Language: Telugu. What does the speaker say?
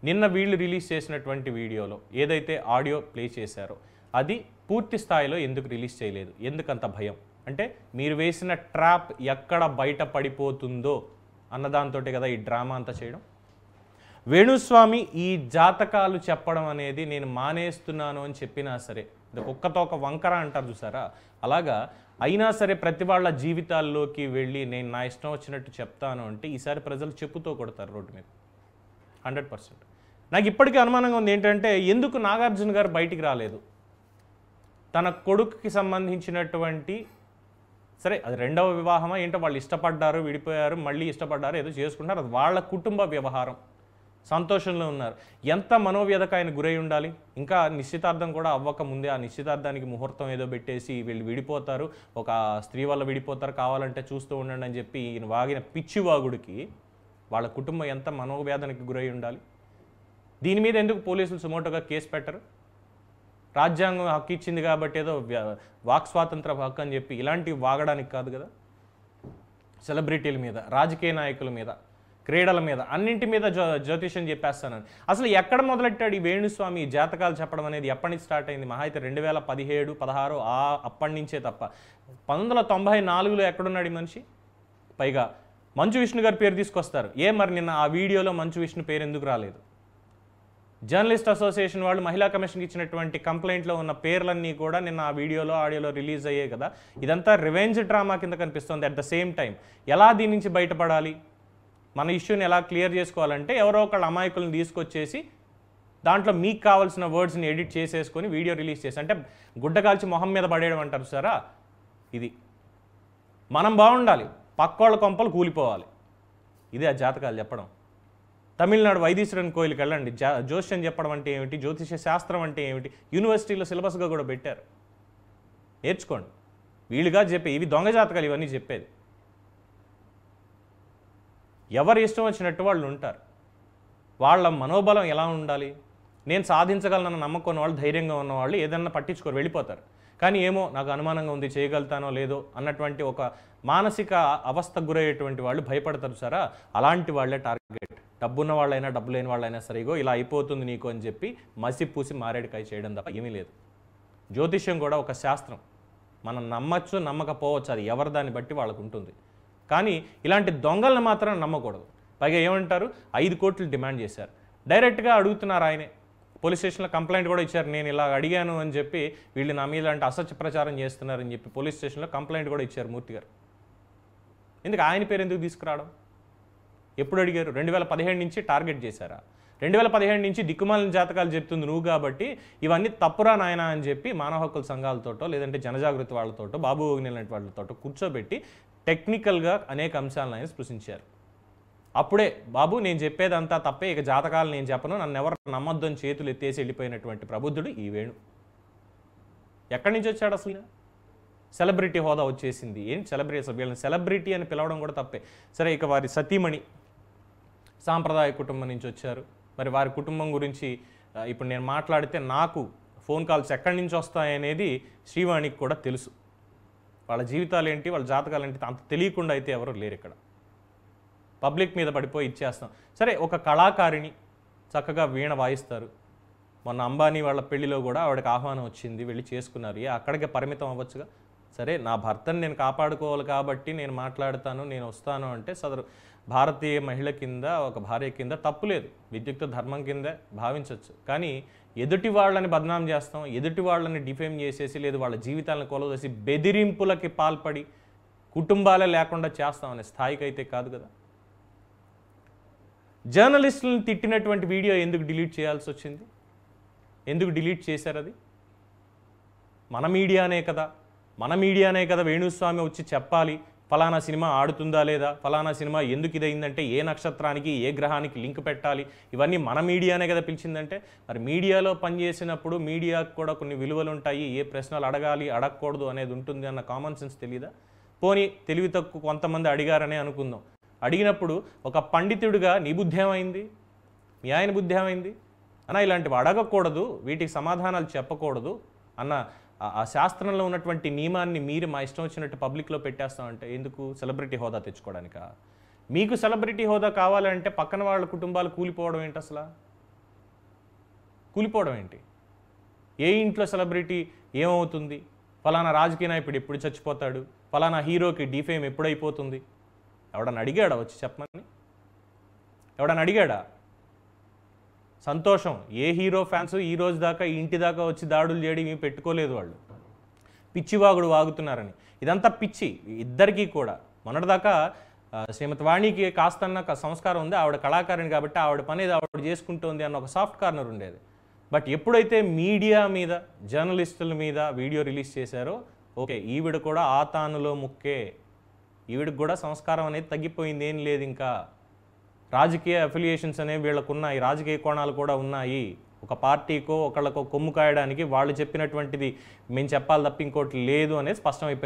నిన్న వీళ్ళు రిలీజ్ చేసినటువంటి వీడియోలో ఏదైతే ఆడియో ప్లే చేశారో అది పూర్తి స్థాయిలో ఎందుకు రిలీజ్ చేయలేదు? ఎందుకంత భయం? అంటే మీరు వేసిన ట్రాప్ ఎక్కడ బయట పడిపోతుందో అన్నదాంతోటే కదా ఈ డ్రామా అంతా చేయడం. వేణుస్వామి ఈ జాతకాలు చెప్పడం అనేది నేను మానేస్తున్నాను అని చెప్పినా సరే, ఒక్కతో ఒక వంకర అంటారు చూసారా, అలాగా అయినా సరే ప్రతి వాళ్ళ జీవితాల్లోకి వెళ్ళి నేను నా ఇష్టం వచ్చినట్టు చెప్తాను అంటే ఈసారి ప్రజలు చెప్పుతో కొడతారు రోడ్డు మీద 100%. నాకు ఇప్పటికీ అనుమానంగా ఉంది ఏంటంటే, ఎందుకు నాగార్జున గారు బయటికి రాలేదు? తన కొడుకుకి సంబంధించినటువంటి, సరే అది రెండవ వివాహమా ఏంటో, వాళ్ళు ఇష్టపడ్డారు, విడిపోయారు, మళ్ళీ ఇష్టపడ్డారు, ఏదో చేసుకుంటారు, అది వాళ్ళ కుటుంబ వ్యవహారం, సంతోషంలో ఉన్నారు. ఎంత మనోవ్యధకు ఆయన గురై ఉండాలి. ఇంకా నిశ్చితార్థం కూడా అవ్వక ముందే ఆ నిశ్చితార్థానికి ముహూర్తం ఏదో పెట్టేసి వీళ్ళు విడిపోతారు, ఒక స్త్రీ వల్ల విడిపోతారు, కావాలంటే చూస్తూ ఉండండి అని చెప్పి ఈయన వాగిన పిచ్చివాగుడికి వాళ్ళ కుటుంబం ఎంత మనోవేదనకి గురై ఉండాలి. దీని మీద ఎందుకు పోలీసులు సుమోటోగా కేసు పెట్టరు? రాజ్యాంగం హక్కు ఇచ్చింది కాబట్టి ఏదో వాక్ స్వాతంత్ర హక్కు అని చెప్పి ఇలాంటివి వాగడానికి కాదు కదా. సెలబ్రిటీల మీద, రాజకీయ నాయకుల మీద, క్రీడల మీద, అన్నింటి మీద జ్యోతిష్యం చెప్పేస్తానని అసలు ఎక్కడ మొదలెట్టాడు ఈ వేణుస్వామి జాతకాలు చెప్పడం అనేది? ఎప్పటి నుంచి స్టార్ట్ అయింది? మహా అయితే 2017, 16 అప్పటి నుంచే తప్ప 1994లో ఎక్కడున్నాడు ఈ మనిషి? పైగా మంచు విష్ణు గారి పేరు తీసుకొస్తారు. మరి నిన్న ఆ వీడియోలో మంచు విష్ణు పేరు ఎందుకు రాలేదు? జర్నలిస్ట్ అసోసియేషన్ వాళ్ళు మహిళా కమిషన్కి ఇచ్చినటువంటి కంప్లైంట్లో ఉన్న పేర్లన్నీ కూడా నిన్న ఆ వీడియోలో, ఆడియోలో రిలీజ్ అయ్యాయి కదా. ఇదంతా రివెంజ్ డ్రామా కింద కనిపిస్తుంది. అట్ ద సేమ్ టైం ఎలా దీని నుంచి బయటపడాలి, మన ఇష్యూని ఎలా క్లియర్ చేసుకోవాలంటే ఎవరో ఒకళ్ళ అమాయకులను తీసుకొచ్చేసి దాంట్లో మీకు కావాల్సిన వర్డ్స్ని ఎడిట్ చేసేసుకొని వీడియో రిలీజ్ చేసి, అంటే గుడ్డ కాల్చి మొహం మీద పడేయడం అంటారు సారా, ఇది. మనం బాగుండాలి, పక్కోళ్ళ కొంపలు కూలిపోవాలి, ఇది ఆ జాతకాలు చెప్పడం. తమిళనాడు వైదీశ్వరన్ కోయిలకి వెళ్ళండి, జ్యోతిష్యం చెప్పడం అంటే ఏమిటి, జ్యోతిష శాస్త్రం అంటే ఏమిటి, యూనివర్సిటీలో సిలబస్గా కూడా పెట్టారు, నేర్చుకోండి. వీళ్ళుగా చెప్పే ఇవి దొంగ జాతకాలు, ఇవన్నీ చెప్పేది. ఎవరు ఇష్టం వచ్చినట్టు వాళ్ళు ఉంటారు. వాళ్ళ మనోబలం ఎలా ఉండాలి? నేను సాధించగలనన్న నమ్మకం ఉన్నవాళ్ళు, ధైర్యంగా ఉన్నవాళ్ళు ఏదన్నా పట్టించుకోరు, వెళ్ళిపోతారు. కానీ ఏమో నాకు అనుమానంగా ఉంది, చేయగలుగుతానో లేదో అన్నటువంటి ఒక మానసిక అవస్థకు గురయ్యేటువంటి వాళ్ళు భయపడతారు సారా, అలాంటి వాళ్ళే టార్గెట్. డబ్బున్న వాళ్ళైనా డబ్బు లేని వాళ్ళైనా సరిగో ఇలా అయిపోతుంది నీకు అని చెప్పి మసిపూసి మారేడుకాయ చేయడం తప్ప ఏమీ లేదు. జ్యోతిష్యం కూడా ఒక శాస్త్రం, మనం నమ్మచ్చు నమ్మకపోవచ్చు, అది ఎవరి దాన్ని బట్టి వాళ్ళకు ఉంటుంది. కానీ ఇలాంటి దొంగలను మాత్రం నమ్మకూడదు. పైగా ఏమంటారు, 5 కోట్లు డిమాండ్ చేశారు. డైరెక్ట్గా అడుగుతున్నారు ఆయనే, పోలీస్ స్టేషన్లో కంప్లైంట్ కూడా ఇచ్చారు. నేను ఇలా అడిగాను అని చెప్పి వీళ్ళు నా మీద అంటే అసత్య ప్రచారం చేస్తున్నారని చెప్పి పోలీస్ స్టేషన్లో కంప్లైంట్ కూడా ఇచ్చారు మూర్తి గారు. ఎందుకు ఆయన పేరు ఎందుకు తీసుకురావడం? ఎప్పుడు అడిగారు? 2017 నుంచి టార్గెట్ చేశారా? 2017 నుంచి దిక్కుమాలిన జాతకాలు చెప్తుంది నువ్వు కాబట్టి ఇవన్నీ తప్పురా నాయన అని చెప్పి మానవ హక్కుల సంఘాలతోటో లేదంటే జనజాగృతి వాళ్ళతోటో బాబు ఓగ్ని లాంటి వాళ్ళతోటో కూర్చోబెట్టి టెక్నికల్గా అనేక అంశాలను ఆయన స్పృశించారు. అప్పుడే బాబు నేను చెప్పేదంతా తప్పే, ఇక జాతకాలు నేను చెప్పను, నన్ను ఎవరు నమ్మొద్దని చేతులు ఎత్తేసి వెళ్ళిపోయినటువంటి ప్రబుద్ధుడు ఈ వేణు. ఎక్కడి నుంచి వచ్చాడు అసలు? సెలబ్రిటీ హోదా వచ్చేసింది. ఏం సెలబ్రిటీ? అసలు వీళ్ళని సెలబ్రిటీ అని పిలవడం కూడా తప్పే. సరే, ఇక వారి సతీమణి సాంప్రదాయ కుటుంబం నుంచి వచ్చారు. మరి వారి కుటుంబం గురించి ఇప్పుడు నేను మాట్లాడితే నాకు ఫోన్ కాల్స్ ఎక్కడి నుంచి వస్తాయనేది శ్రీవాణికి కూడా తెలుసు. వాళ్ళ జీవితాలు ఏంటి, వాళ్ళ జాతకాలు ఏంటి అంత తెలియకుండా అయితే ఎవరు లేరు ఇక్కడ. పబ్లిక్ మీద పడిపోయి ఇచ్చేస్తాం. సరే, ఒక కళాకారిణి చక్కగా వీణ వాయిస్తారు. మొన్న అంబానీ వాళ్ళ పెళ్లిలో కూడా ఆవిడకి ఆహ్వానం వచ్చింది, వెళ్ళి చేసుకున్నారు. అక్కడికే పరిమితం అవ్వచ్చుగా. సరే, నా భర్తను నేను కాపాడుకోవాలి కాబట్టి నేను మాట్లాడతాను, నేను వస్తాను అంటే సదరు భారతీయ మహిళ కింద, ఒక భార్య కింద తప్పులేదు, విద్యుక్త ధర్మం కింద భావించవచ్చు. కానీ ఎదుటి వాళ్ళని బదనాం చేస్తాం, ఎదుటి వాళ్ళని డిఫేమ్ చేసేసి లేదు వాళ్ళ జీవితాలను కొలవేసి బెదిరింపులకి పాల్పడి కుటుంబాలే లేకుండా చేస్తాం అనే స్థాయికి అయితే కాదు కదా. జర్నలిస్టులను తిట్టినటువంటి వీడియో ఎందుకు డిలీట్ చేయాల్సి వచ్చింది? ఎందుకు డిలీట్ చేశారు? అది మన మీడియానే కదా వేణుస్వామి వచ్చి చెప్పాలి, ఫలానా సినిమా ఆడుతుందా లేదా, ఫలానా సినిమా ఎందుకు ఇదైందంటే ఏ నక్షత్రానికి ఏ గ్రహానికి లింక్ పెట్టాలి, ఇవన్నీ మన మీడియానే కదా పిలిచిందంటే. మరి మీడియాలో పనిచేసినప్పుడు మీడియాకు కూడా కొన్ని విలువలు ఉంటాయి, ఏ ప్రశ్నలు అడగాలి అడగకూడదు అనేది ఉంటుంది అన్న కామన్ సెన్స్ తెలీదా? పోనీ తెలివి తక్కువ కొంతమంది అడిగారనే అనుకుందాం. అడిగినప్పుడు ఒక పండితుడిగా నీ బుద్ధి ఏమైంది, మీ ఆయన బుద్ధి ఏమైంది అన్న, ఇలాంటివి అడగకూడదు, వీటికి సమాధానాలు చెప్పకూడదు అన్న ఆ శాస్త్రంలో ఉన్నటువంటి నియమాన్ని మీరు మా ఇష్టం వచ్చినట్టు పబ్లిక్లో పెట్టేస్తామంటే ఎందుకు? సెలబ్రిటీ హోదా తెచ్చుకోవడానికా? మీకు సెలబ్రిటీ హోదా కావాలంటే పక్కన వాళ్ళ కుటుంబాలు కూలిపోవడం ఏంటి అసలు? కూలిపోవడం ఏంటి? ఏ ఇంట్లో సెలబ్రిటీ ఏమవుతుంది? ఫలానా రాజకీయ నాయకుడు ఎప్పుడు చచ్చిపోతాడు, ఫలానా హీరోకి డిఫేమ్ ఎప్పుడైపోతుంది? ఎవడన్నా అడిగాడా వచ్చి చెప్పమని? ఎవడన్నా అడిగాడా? సంతోషం, ఏ హీరో ఫ్యాన్స్ ఈ రోజు దాకా ఇంటి దాకా వచ్చి దాడులు చేయడం ఏమి పెట్టుకోలేదు. వాళ్ళు పిచ్చివాగుడు వాగుతున్నారని. ఇదంతా పిచ్చి ఇద్దరికీ కూడా. మొన్నటిదాకా శ్రీమతి వాణికి కాస్తన్న సంస్కారం ఉంది, ఆవిడ కళాకారిణి కాబట్టి ఆవిడ పని ఆవిడ చేసుకుంటుంది అన్న ఒక సాఫ్ట్ కార్నర్ ఉండేది. బట్ ఎప్పుడైతే మీడియా మీద, జర్నలిస్టుల మీద వీడియో రిలీజ్ చేశారో, ఓకే ఈవిడ కూడా ఆ తానులో ముక్కే, ఈవిడికి కూడా సంస్కారం అనేది తగ్గిపోయింది, ఏం లేదు. ఇంకా రాజకీయ అఫిలియేషన్స్ అనేవి వీళ్ళకు ఉన్నాయి, రాజకీయ కోణాలు కూడా ఉన్నాయి. ఒక పార్టీకో ఒకళ్ళకో కొమ్ము కాయడానికి వాళ్ళు చెప్పినటువంటిది మేము చెప్పాలి తప్ప ఇంకోటి లేదు అనేది స్పష్టమైపోయింది.